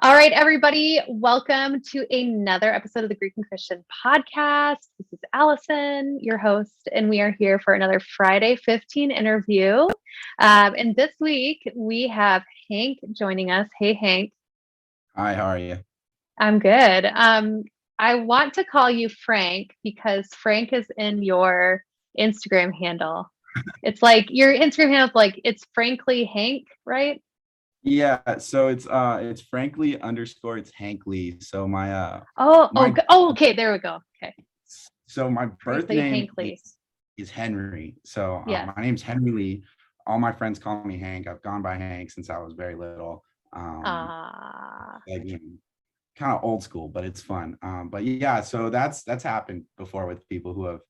All right, everybody, welcome to another episode of the Greek and Christian podcast. This is Allison, your host, and we are here for another Friday 15 interview. And this week we have Hank joining us. Hey, Hank. Hi, how are you? I'm good. I want to call you Frank because Frank is in your Instagram handle. It's like your Instagram handle is like it's frankly Hank, right? Yeah, so it's frankly underscore it's Hank Lee. So my Okay, there we go. Okay, my birth frankly name Hank Lee. is Henry. So Yes. my name's Henry Lee. All my friends call me Hank. I've gone by Hank since I was very little. Um, Ah, like kind of old school, but it's fun. But yeah, so that's happened before with people who have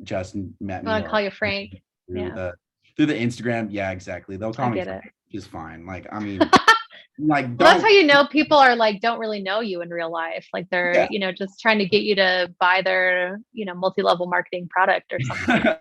just met I me want to call or you Frank. through Yeah, the Instagram. Yeah, exactly. They'll I call me get Frank, it. which is fine. Like Well, that's how don't. you know people are like don't really know you in real life. Like they're, Yeah. just trying to get you to buy their, multi-level marketing product or something.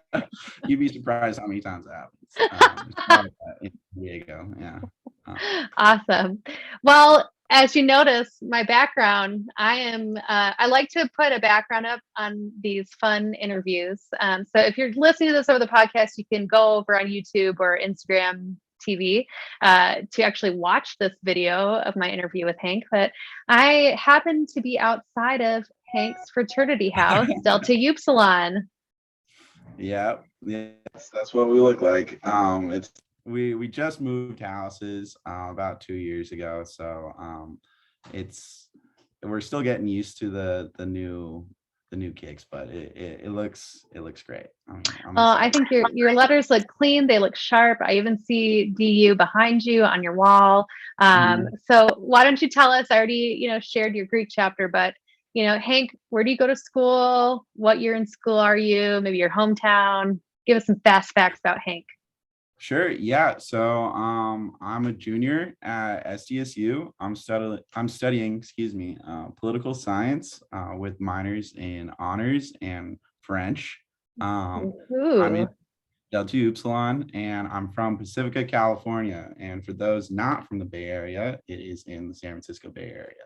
You'd be surprised how many times it happens. There's a lot of that in Diego. Yeah. Uh, Awesome. Well, as you notice, my background, I like to put a background up on these fun interviews. So if you're listening to this over the podcast, you can go over on YouTube or Instagram TV to actually watch this video of my interview with Hank. But I happen to be outside of Hank's fraternity house, Delta Upsilon. yeah. Yes, that's what we look like. It's we just moved houses about 2 years ago, so it's we're still getting used to the new kicks, but it looks great. I'm I excited. think your letters look clean. They look sharp. I even see DU behind you on your wall. Mhm. So why don't you tell us? I already shared your Greek chapter, but Hank, where do you go to school? What year in school are you? Maybe your hometown. Give us some fast facts about Hank. Sure. Yeah. So I'm a junior at SDSU. I'm studying, political science with minors in honors and French. I'm in Ooh, Delta Upsilon and I'm from Pacifica, California. And for those not from the Bay Area, it is in the San Francisco Bay Area.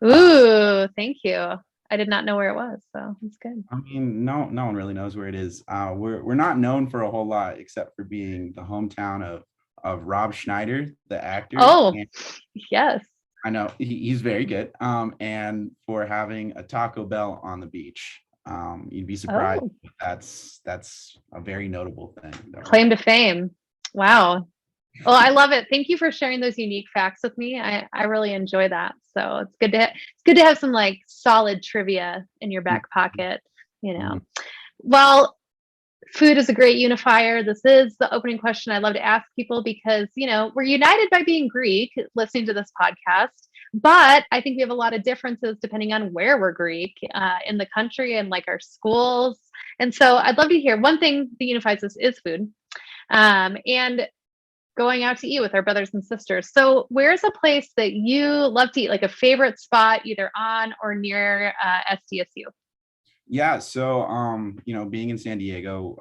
Uh, ooh, thank you. I did not know where it was, so it's good. no one really knows where it is. We're not known for a whole lot except for being the hometown of Rob Schneider, the actor. Oh, And yes. I know he's very good. And for having a Taco Bell on the beach. You'd be surprised. Oh, That's a very notable thing that we claim have. to fame. Wow. Well, I love it. Thank you for sharing those unique facts with me. I really enjoy that. So it's good to have some like solid trivia in your back pocket, you know. Mhm. Well, food is a great unifier. This is the opening question I love to ask people because, we're united by being Greek listening to this podcast, but I think we have a lot of differences depending on where we're Greek in the country and like our schools. And so I'd love to hear one thing that unifies us is food. And going out to eat with our brothers and sisters. So, where's a place that you love to eat, like a favorite spot, either on or near SDSU? Yeah, so being in San Diego,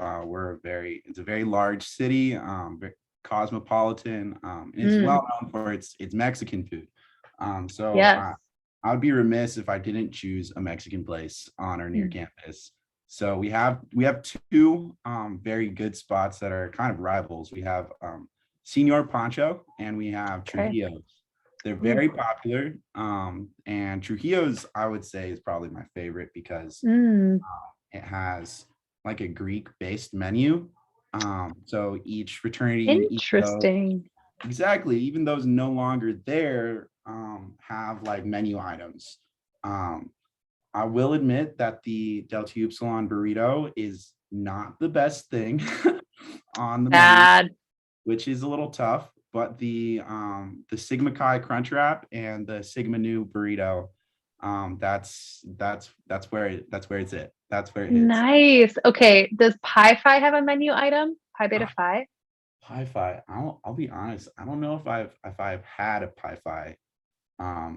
it's a very large city, very cosmopolitan, and it's Mm, well known for its Mexican food. So yes. I would be remiss if I didn't choose a Mexican place on or near Mm, campus. So we have two very good spots that are kind of rivals. We have Senor Pancho and we have okay. Trujillo's. They're Ooh. very popular. And Trujillo's, I would say, is probably my favorite because Mm, it has like a Greek-based menu. So each fraternity, interesting. even those no longer there, have like menu items. Um, I will admit that the Delta Upsilon burrito is not the best thing on the menu, Bad. which is a little tough. But the Sigma Chi Crunch Wrap and the Sigma Nu burrito, that's where it's at. That's where it hits. Nice. Okay. Does Pi Phi have a menu item? Pi Beta Uh, Phi? Pi Fi. I'll be honest. I don't know if I've had a Pi Fi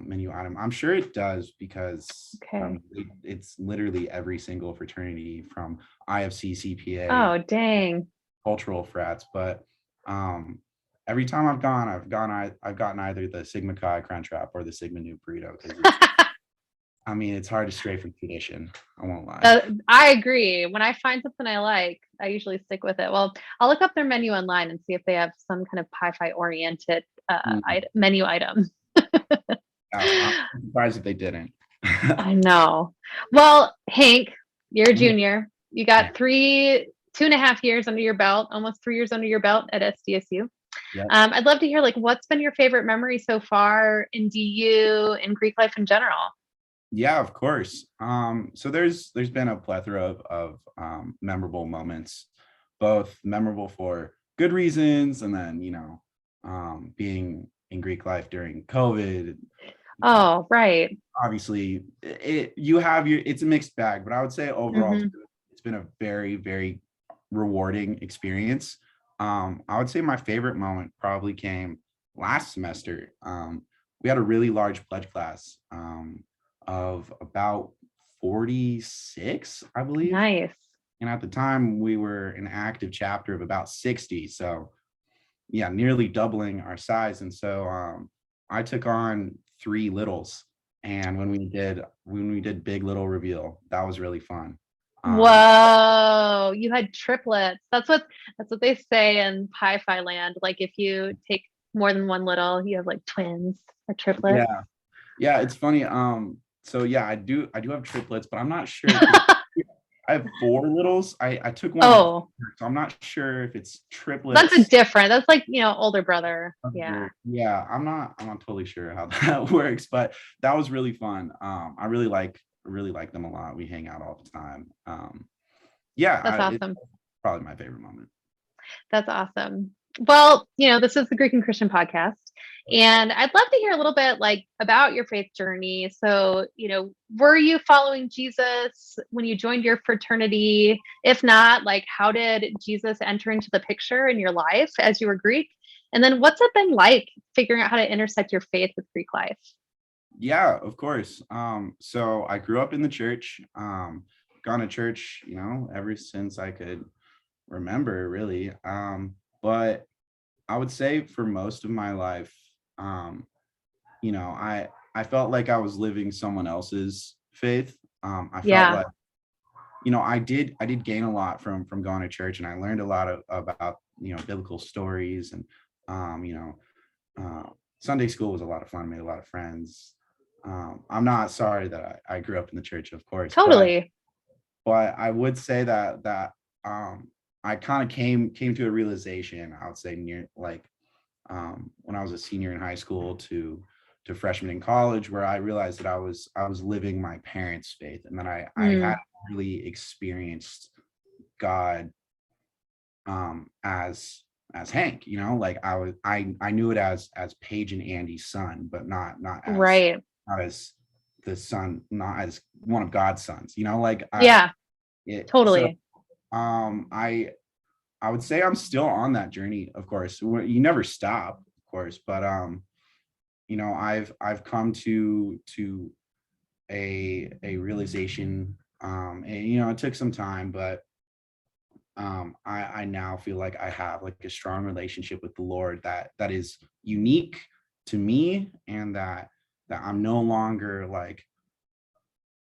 menu item. I'm sure it does because Okay. it's literally every single fraternity from IFC, CPA, Oh, dang. cultural frats. But um, every time I've gotten either the Sigma Chi Crunch Wrap or the Sigma Nu burrito, because it's hard to stray from tradition. I won't lie. I agree. When I find something I like, I usually stick with it. Well, I'll look up their menu online and see if they have some kind of Pi-Fi oriented menu item. I'm surprised if they didn't. I know. Well, Hank, you're a junior. You got 2.5 years under your belt, almost 3 years under your belt at SDSU. Yep. I'd love to hear, like, what's been your favorite memory so far in DU and Greek life in general? Yeah, of course. So there's been a plethora of memorable moments, both memorable for good reasons, and then being in Greek life during COVID. Oh, right. Obviously, it's a mixed bag, but I would say overall it's been a very, very rewarding experience. I would say my favorite moment probably came last semester. We had a really large pledge class. Of about 46, I believe. Nice. And at the time, we were an active chapter of about 60. So, yeah, nearly doubling our size. And so I took on 3 littles. And when we did big little reveal, that was really fun. Whoa, you had triplets. That's what they say in Pi-Fi land. Like, if you take more than one little, you have like twins or triplets. Yeah, it's funny. So yeah, I do have triplets, but I'm not sure. I have 4 littles. I took one. Oh, so I'm not sure if it's triplets. that's different. That's like, older brother. Yeah. Yeah, I'm not totally sure how that works, but that was really fun. I really like them a lot. We hang out all the time. Yeah, that's awesome. It's probably my favorite moment. That's awesome. Well, this is the Greek and Christian podcast, and I'd love to hear a little bit like about your faith journey. So, were you following Jesus when you joined your fraternity? If not, like, how did Jesus enter into the picture in your life as you were Greek? And then what's it been like figuring out how to intersect your faith with Greek life? Yeah, of course. So I grew up in the church, gone to church, ever since I could remember, really. But I would say for most of my life, I felt like I was living someone else's faith. I felt like, I did gain a lot from going to church, and I learned a lot about biblical stories, and Sunday school was a lot of fun. Made a lot of friends. I'm not sorry that I grew up in the church, of course. Totally. But I would say that I kind of came to a realization, I would say near when I was a senior in high school to freshman in college, where I realized that I was living my parents' faith, and then I hadn't really experienced God as Hank, like I knew it as Paige and Andy's son, but not as right. Not as the son, not as one of God's sons, totally. So, I would say I'm still on that journey, of course. You never stop, of course, but I've come to a realization, and it took some time, but I now feel like I have like a strong relationship with the Lord that is unique to me, and that I'm no longer like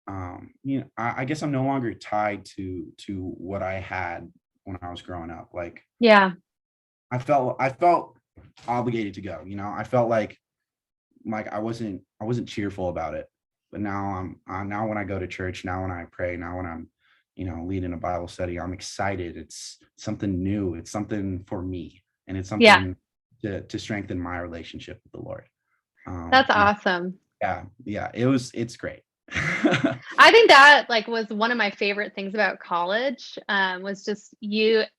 I guess I'm no longer tied to what I had when I was growing up. Like, yeah, I felt obligated to go. I felt like I wasn't cheerful about it. But now now when I go to church, now when I pray, now when I'm leading a Bible study, I'm excited. It's something new. It's something for me, and it's something to strengthen my relationship with the Lord. That's awesome. Yeah, it's great. I think that was one of my favorite things about college, was just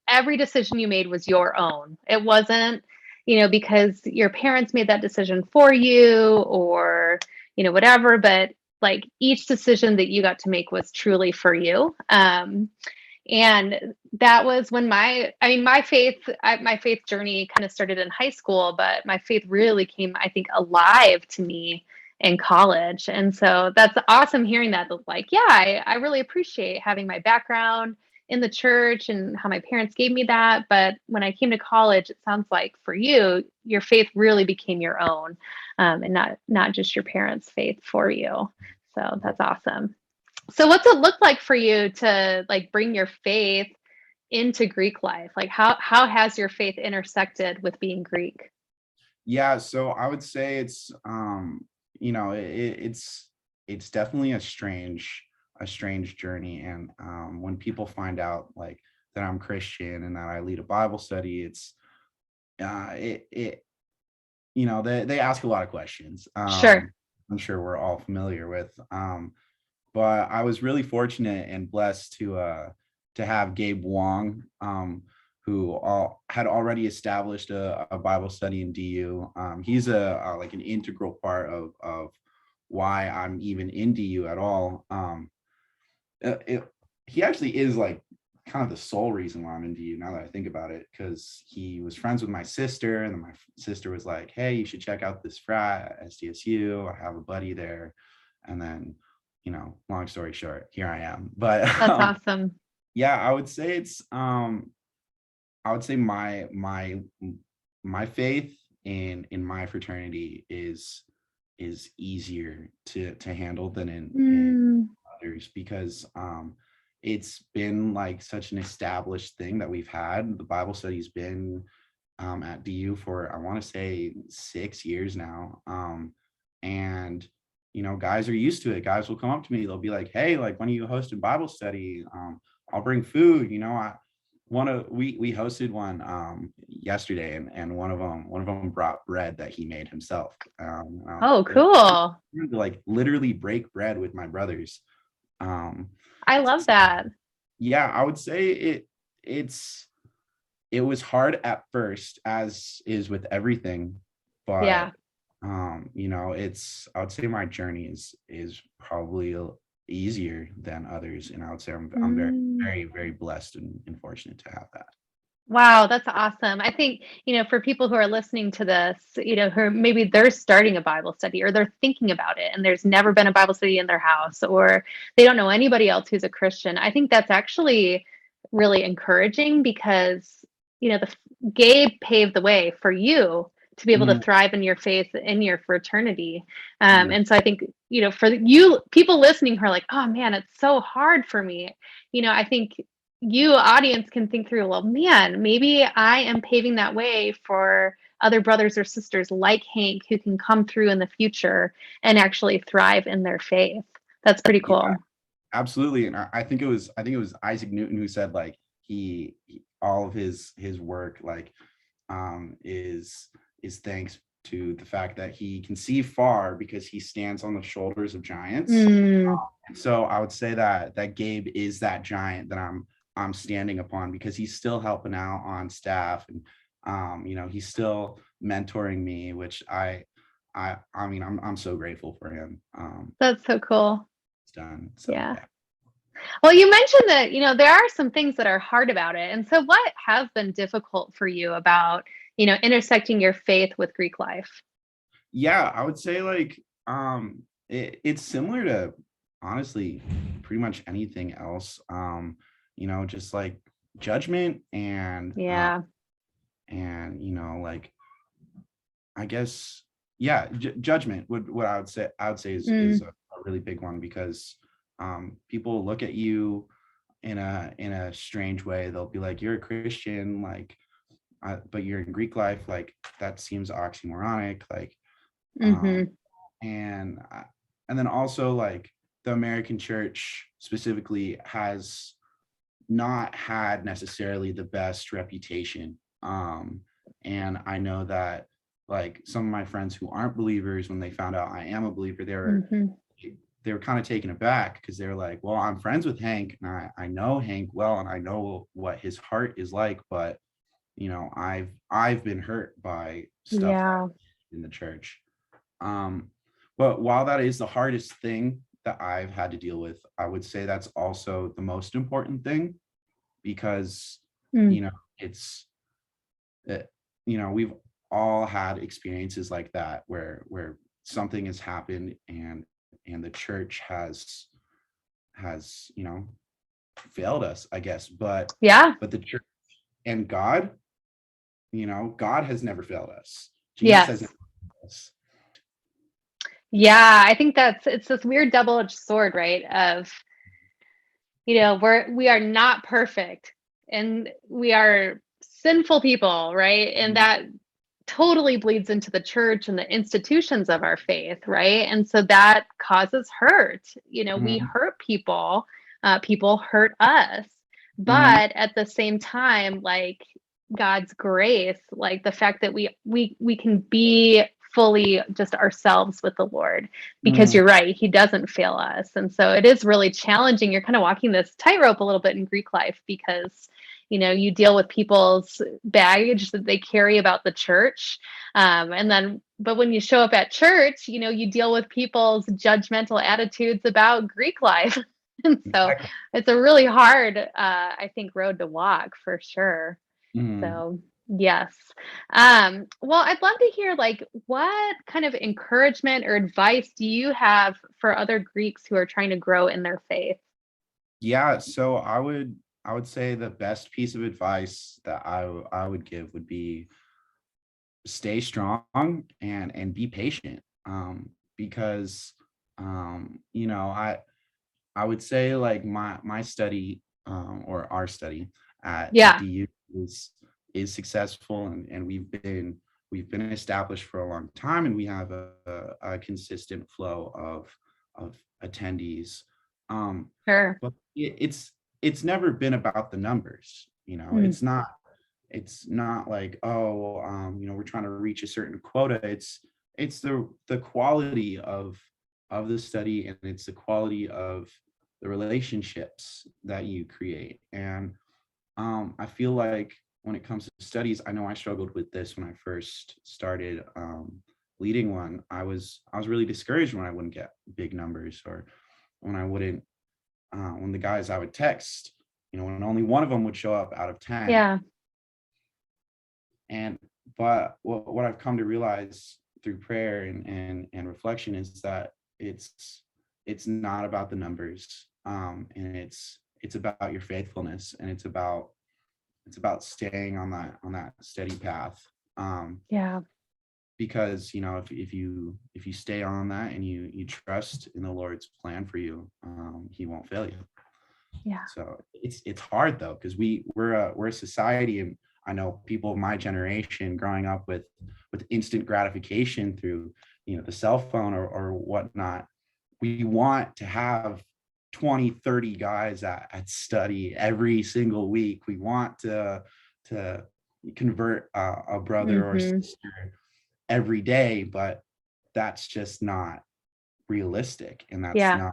every decision you made was your own. It wasn't, because your parents made that decision for you, or, whatever, but like each decision that you got to make was truly for you. And that was when my faith journey kind of started in high school, but my faith really came, I think, alive to me in college. And so that's awesome hearing that. I really appreciate having my background in the church and how my parents gave me that. But when I came to college, it sounds like for you, your faith really became your own, and not just your parents' faith for you. So that's awesome. So what's it look like for you to like bring your faith into Greek life? Like how has your faith intersected with being Greek? Yeah, so I would say it's it's definitely a strange journey. And when people find out like that I'm Christian and that I lead a Bible study, it's it they ask a lot of questions. Sure. I'm sure we're all familiar with. But I was really fortunate and blessed to have Gabe Wong, had already established a Bible study in DU. He's like an integral part of why I'm even in DU at all. He actually is like kind of the sole reason why I'm in DU now that I think about it, because he was friends with my sister, and then my sister was like, "Hey, you should check out this frat at SDSU. I have a buddy there," and then long story short, here I am. But That's awesome. yeah, I would say it's I would say my faith in my fraternity is easier to handle than in Mm, others, because it's been like such an established thing that we've had. The Bible study's been at DU for, I want to say, 6 years now. And guys are used to it. Guys will come up to me, they'll be like, "Hey, like, when are you hosting Bible study? I'll bring food." We hosted one yesterday, and one of them brought bread that he made himself. oh, It was cool. like literally break bread with my brothers. Um, I love that. yeah, I would say it's it was hard at first, as is with everything, Yeah. but it's I would say my journey is probably easier than others, and I would say I'm very, Mm. very, very blessed and fortunate to have that. Wow, that's awesome. I think, for people who are listening to this, who maybe they're starting a Bible study or they're thinking about it and there's never been a Bible study in their house, or they don't know anybody else who's a Christian. I think that's actually really encouraging because, Gabe paved the way for you to be able to Mhm. thrive in your faith, in your fraternity. Yeah. And so I think, for you people listening who are like, oh man, it's so hard for me. I think you audience can think through, well, man, maybe I am paving that way for other brothers or sisters like Hank who can come through in the future and actually thrive in their faith. That's pretty Yeah, cool. absolutely. And I think it was Isaac Newton who said like all of his work like is thanks to the fact that he can see far because he stands on the shoulders of giants. Mm, So I would say that Gabe is that giant that I'm standing upon, because he's still helping out on staff, and he's still mentoring me, which I mean I'm so grateful for him. that's so cool. It's done. So Yeah. yeah. Well, you mentioned that, there are some things that are hard about it. And so what has been difficult for you about, intersecting your faith with Greek life? Yeah, I would say like it's similar to, honestly, pretty much anything else. Just like judgment Yeah. and like, I guess, yeah, judgment would what I would say is Mm, a really big one, because people look at you in a strange way. They'll be like, "You're a Christian, like, but you're in Greek life, like that seems oxymoronic." Like, um, hmm. and then also like the American church specifically has not had necessarily the best reputation. And I know that like some of my friends who aren't believers, when they found out I am a believer, Hmm. they were kind of taken aback, because they were like, "Well, I'm friends with Hank, and I know Hank well, and I know what his heart is like, but I've been hurt by stuff Yeah. in the church." Um, but while that is the hardest thing that I've had to deal with, I would say that's also the most important thing, because Mm, you know it's we've all had experiences like that, where something has happened, and the church has failed us, I guess. But Yeah. the church and God, God has never failed us. Jesus has Yes. never failed us. Yeah. I think it's this weird double-edged sword, right? Of, we are not perfect and we are sinful people, right? And that totally bleeds into the church and the institutions of our faith, right? And so that causes hurt. We Mhm. hurt people, people hurt us. Mhm. But at the same time, like God's grace, like the fact that we can be fully just ourselves with the Lord, because Mhm. you're right, he doesn't fail us. And so it is really challenging. You're kind of walking this tightrope a little bit in Greek life, because you deal with people's baggage that they carry about the church. But when you show up at church, you deal with people's judgmental attitudes about Greek life. And so Exactly. it's a really hard, I think, road to walk for sure. Mhm. So yes. Well, I'd love to hear, like, what kind of encouragement or advice do you have for other Greeks who are trying to grow in their faith? Yeah, so I would say the best piece of advice that I would give would be stay strong and be patient. Because I would say, like, my study, or our study at Yeah. DU is successful, and we've been established for a long time, and we have a consistent flow of attendees. Um, Sure. but it's never been about the numbers. Mm. It's not like, oh, we're trying to reach a certain quota. It's the quality of the study, and it's the quality of the relationships that you create. And I feel like when it comes to studies, I know I struggled with this when I first started leading one. I was really discouraged when I wouldn't get big numbers, or when I wouldn't when the guys I would text, when only one of them would show up out of 10. Yeah. And but what I've come to realize through prayer and reflection is that it's not about the numbers, and it's about your faithfulness, and it's about staying on that steady path, Yeah. because if you stay on that, and you trust in the Lord's plan for you, he won't fail you. Yeah. So it's hard though, because we're a society, and I know people of my generation growing up with instant gratification through the cell phone or whatnot. We want to have 20, 30 guys at study every single week. We want to convert a brother or Hmm. sister every day, but that's just not realistic, and that's Yeah.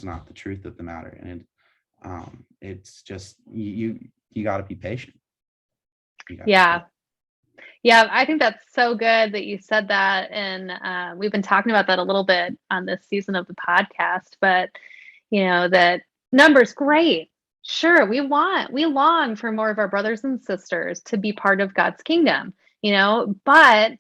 not the truth of the matter. And it's just you got to be patient. You got to be Yeah. patient. Yeah. I think that's so good that you said that. And we've been talking about that a little bit on this season of the podcast, but that numbers, great. Sure. We long for more of our brothers and sisters to be part of God's kingdom, but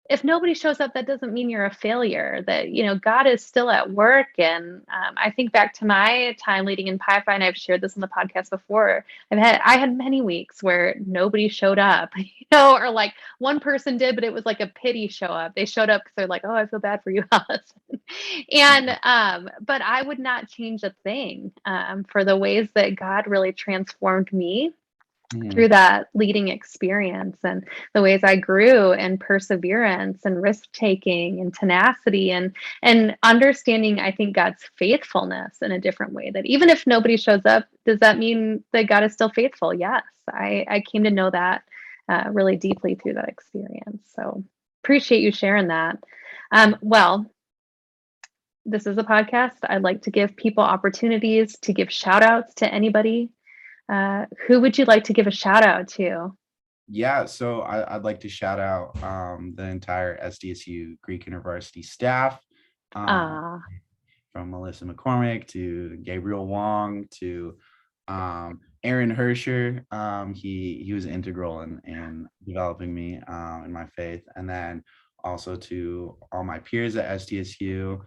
if nobody shows up, that doesn't mean you're a failure. That God is still at work. And I think back to my time leading in Pi Phi, and I've shared this in the podcast before. I had many weeks where nobody showed up, or like one person did, but it was like a pity show up. They showed up because they're like, "Oh, I feel bad for you, Allison." And but I would not change a thing for the ways that God really transformed me through Mhm. that leading experience, and the ways I grew in perseverance and risk taking and tenacity, and understanding, I think, God's faithfulness in a different way. That even if nobody shows up, does that mean that God is still faithful? Yes. I came to know that really deeply through that experience. So appreciate you sharing that. Well, this is a podcast. I'd like to give people opportunities to give shout outs to anybody. Who would you like to give a shout out to? Yeah, so I'd like to shout out the entire SDSU Greek University staff, um, Ah, from Melissa McCormick to Gabriel Wong to Aaron Hersher. He was integral in developing me in my faith, and then also to all my peers at SDSU,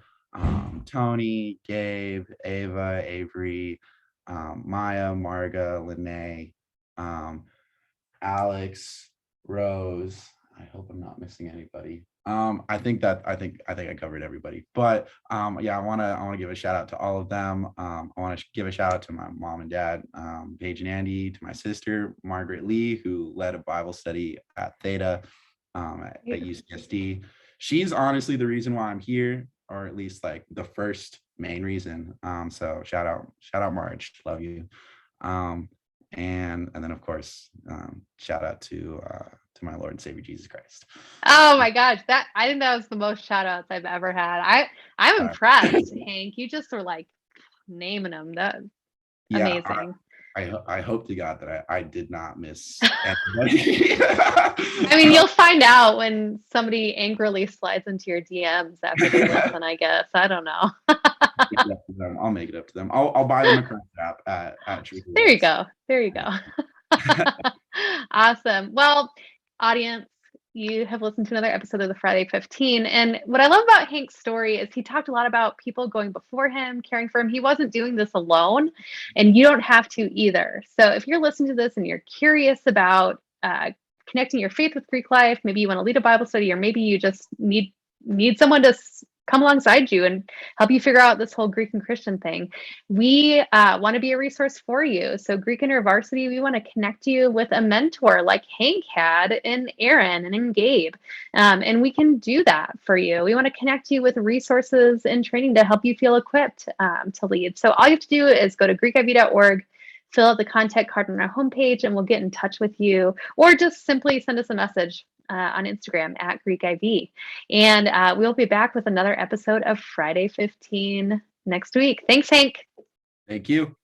Tony, Gabe, Ava, Avery, Maya, Marga, Lene, Alex, Rose. I hope I'm not missing anybody. I think I covered everybody. But yeah, I wanna give a shout out to all of them. I want to give a shout out to my mom and dad, Paige and Andy, to my sister Margaret Lee, who led a Bible study at Theta at UCSD. She's honestly the reason why I'm here, or at least like the first main reason. So shout out Marge, love you. And then of course, shout out to my Lord and Savior Jesus Christ. Oh my gosh, I think that was the most shout outs I've ever had. I'm impressed, Hank. You just were like naming them. That's amazing. I hope to God that I did not miss anybody. I mean, you'll find out when somebody angrily slides into your DMs after they listen, I guess. I don't know. I'll make it up to them. I'll buy them a craft app at True. There you go. Awesome. Well, audience, you have listened to another episode of the Friday 15. And what I love about Hank's story is he talked a lot about people going before him, caring for him. He wasn't doing this alone, and you don't have to either. So if you're listening to this and you're curious about connecting your faith with Greek life, maybe you want to lead a Bible study, or maybe you just need someone to come alongside you and help you figure out this whole Greek and Christian thing, we want to be a resource for you. So Greek InterVarsity, we want to connect you with a mentor like Hank had in Aaron and in Gabe. And we can do that for you. We want to connect you with resources and training to help you feel equipped to lead. So all you have to do is go to greekiv.org, fill out the contact card on our homepage, and we'll get in touch with you, or just simply send us a message on Instagram at GreekIV. And we'll be back with another episode of Friday 15 next week. Thanks, Hank. Thank you.